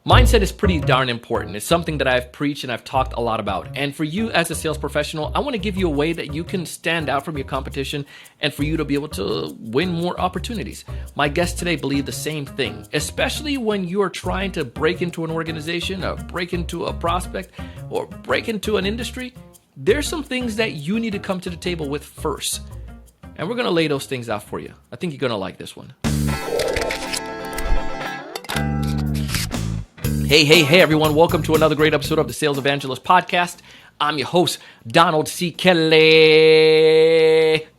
Mindset is pretty darn important. It's something that I've preached and I've talked a lot about. And for you as a sales professional, I want to give you a way that you can stand out from your competition and for you to be able to win more opportunities. My guests today believe the same thing, especially when you are trying to break into an organization or break into a prospect or break into an industry. There's some things that you need to come to the table with first. And we're going to lay those things out for you. I think you're going to like this one. Hey, everyone. Welcome to another great episode of the Sales Evangelist podcast. I'm your host, Donald C. Kelly,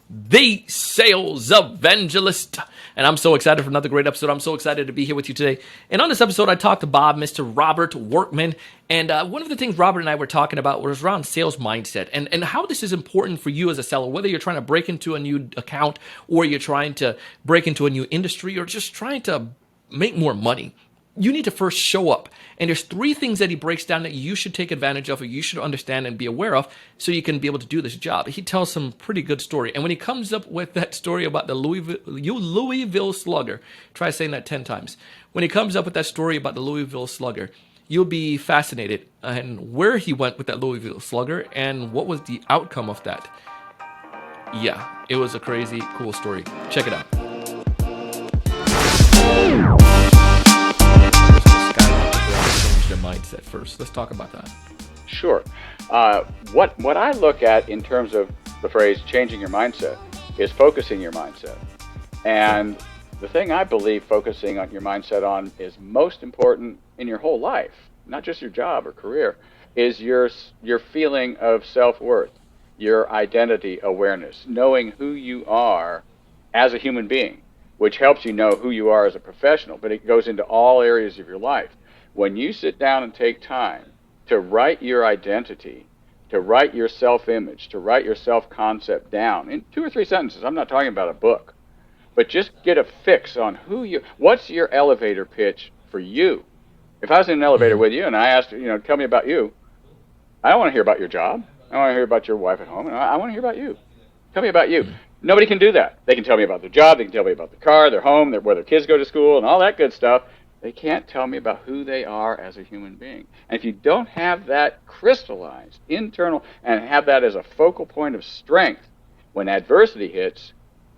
the Sales Evangelist. And I'm so excited for another great episode. I'm so excited to be here with you today. And on this episode, I talked to Bob, Mr. Robert Workman. And one of the things Robert and I were talking about was around sales mindset and how this is important for you as a seller, whether you're trying to break into a new account or you're trying to break into a new industry or just trying to make more money. You need to first show up. And there's three things that he breaks down that you should take advantage of or you should understand and be aware of so you can be able to do this job. He tells some pretty good story. And when he comes up with that story about the Louisville Slugger, try saying that 10 times. When he comes up with that story about the Louisville Slugger, you'll be fascinated and where he went with that Louisville Slugger and what was the outcome of that. Yeah, it was a crazy, cool story. Check it out. Their mindset first. Let's talk about that. Sure. What I look at in terms of the phrase changing your mindset is focusing your mindset. And the thing I believe focusing on your mindset on is most important in your whole life, not just your job or career, is your feeling of self-worth, your identity awareness, knowing who you are as a human being, which helps you know who you are as a professional, but it goes into all areas of your life. When you sit down and take time to write your identity, to write your self-image, to write your self-concept down in 2 or 3 sentences, I'm not talking about a book, but just get a fix on what's your elevator pitch for you. If I was in an elevator with you and I asked, tell me about you, I don't want to hear about your job. I don't want to hear about your wife at home. I want to hear about you. Tell me about you. Nobody can do that. They can tell me about their job. They can tell me about the car, their home, where their kids go to school, and all that good stuff. They can't tell me about who they are as a human being. And if you don't have that crystallized, internal, and have that as a focal point of strength, when adversity hits,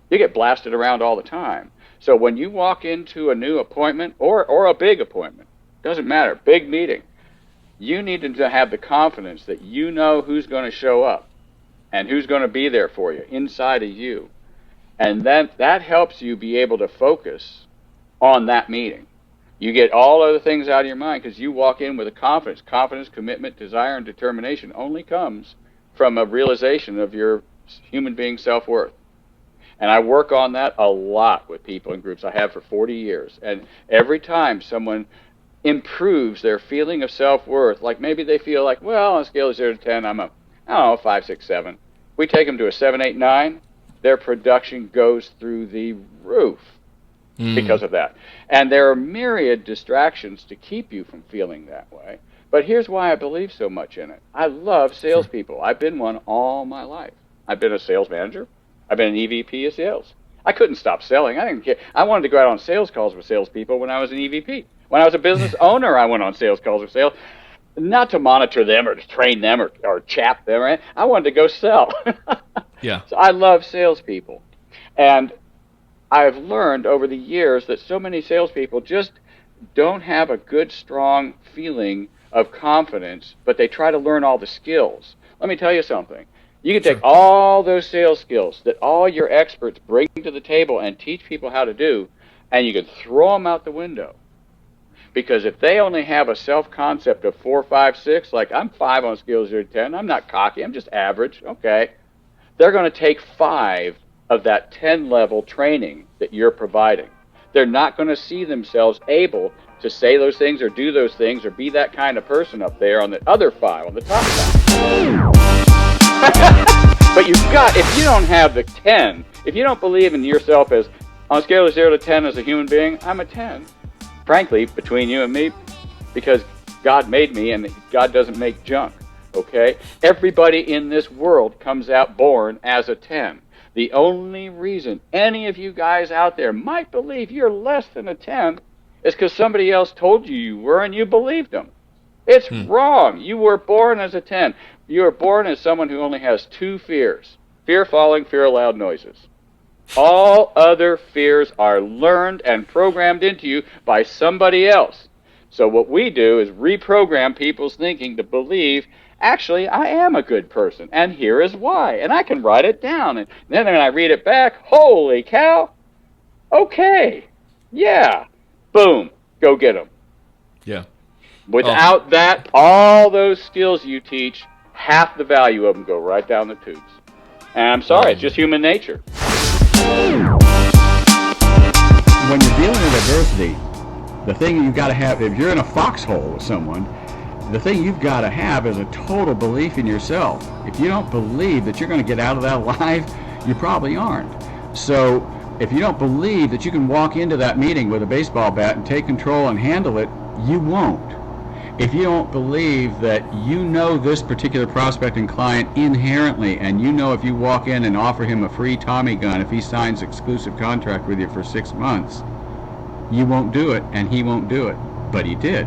you get blasted around all the time. So when you walk into a new appointment or a big appointment, doesn't matter, big meeting, you need to have the confidence that you know who's going to show up and who's going to be there for you inside of you. And then that helps you be able to focus on that meeting. You get all other things out of your mind because you walk in with a confidence. Confidence, commitment, desire, and determination only comes from a realization of your human being self-worth. And I work on that a lot with people in groups. I have for 40 years. And every time someone improves their feeling of self-worth, like maybe they feel like, well, on a scale of 0 to 10, I'm 5, 6, 7. We take them to a 7, 8, 9, their production goes through the roof. Because of that. And there are myriad distractions to keep you from feeling that way. But here's why I believe so much in it. I love salespeople. I've been one all my life. I've been a sales manager. I've been an EVP of sales. I couldn't stop selling. I didn't care. I wanted to go out on sales calls with salespeople when I was an EVP. When I was a business owner, I went on sales calls with sales. Not to monitor them or to train them or chap them. Right? I wanted to go sell. Yeah. So I love salespeople. And I've learned over the years that so many salespeople just don't have a good, strong feeling of confidence, but they try to learn all the skills. Let me tell you something. You can take all those sales skills that all your experts bring to the table and teach people how to do, and you can throw them out the window. Because if they only have a self-concept of 4, 5, 6, like I'm 5 on a scale of 0 to 10, I'm not cocky, I'm just average, okay. They're going to take 5 of that 10-level training that you're providing. They're not going to see themselves able to say those things or do those things or be that kind of person up there on the other 5, on the top 5. But if you don't have the 10, if you don't believe in yourself as, on a scale of 0 to 10 as a human being, I'm a 10. Frankly, between you and me, because God made me and God doesn't make junk, okay? Everybody in this world comes out born as a 10. The only reason any of you guys out there might believe you're less than a 10 It's because somebody else told you you were and you believed them. It's wrong. You were born as a 10. You were born as someone who only has 2 fears. Fear falling, fear of loud noises. All other fears are learned and programmed into you by somebody else. So what we do is reprogram people's thinking to believe, actually, I am a good person, and here is why. And I can write it down. And then when I read it back, holy cow, okay, yeah, boom, go get them. Yeah. Without that, all those skills you teach, half the value of them go right down the tubes. And I'm sorry, it's just human nature. When you're dealing with adversity, the thing you've got to have, if you're in a foxhole with someone, the thing you've got to have is a total belief in yourself. If you don't believe that you're going to get out of that alive, you probably aren't. So if you don't believe that you can walk into that meeting with a baseball bat and take control and handle it, you won't. If you don't believe that you know this particular prospect and client inherently, and you know if you walk in and offer him a free Tommy gun if he signs exclusive contract with you for 6 months, you won't do it, and he won't do it. But he did.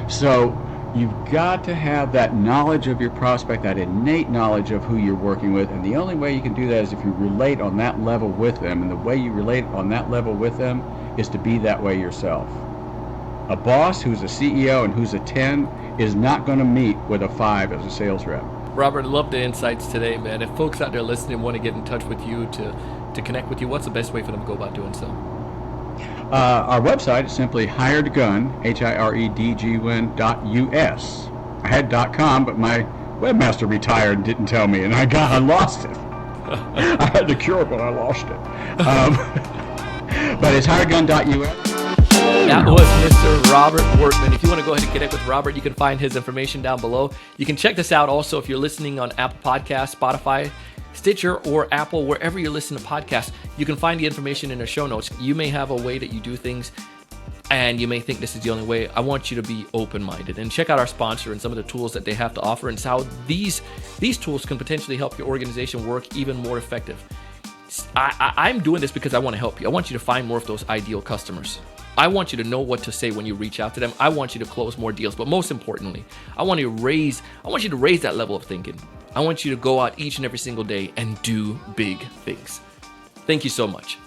So you've got to have that knowledge of your prospect, that innate knowledge of who you're working with, and the only way you can do that is if you relate on that level with them, and the way you relate on that level with them is to be that way yourself. A boss who's a CEO and who's a 10 is not going to meet with a 5 as a sales rep. Robert, I love the insights today, man. If folks out there listening want to get in touch with you to connect with you, what's the best way for them to go about doing so? Our website is simply hiredgun, hiredgun.us. I had .com, but my webmaster retired and didn't tell me, and I lost it. I had the cure, but I lost it. But it's hiredgun.us. That was Mr. Robert Workman. If you want to go ahead and connect with Robert, you can find his information down below. You can check this out also if you're listening on Apple Podcasts, Spotify, Stitcher, or Apple, wherever you're listening to podcasts. You can find the information in the show notes. You may have a way that you do things, and you may think this is the only way. I want you to be open-minded and check out our sponsor and some of the tools that they have to offer and how these tools can potentially help your organization work even more effective. I'm doing this because I want to help you. I want you to find more of those ideal customers. I want you to know what to say when you reach out to them. I want you to close more deals, but most importantly, I want you to raise that level of thinking. I want you to go out each and every single day and do big things. Thank you so much.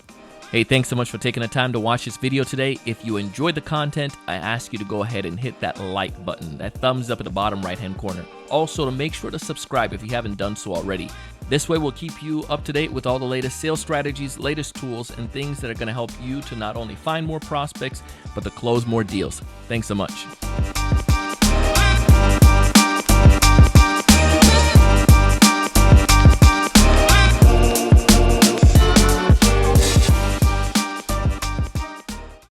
Hey, thanks so much for taking the time to watch this video today. If you enjoyed the content, I ask you to go ahead and hit that like button, that thumbs up at the bottom right-hand corner. Also, to make sure to subscribe if you haven't done so already. This way, we'll keep you up to date with all the latest sales strategies, latest tools, and things that are going to help you to not only find more prospects, but to close more deals. Thanks so much.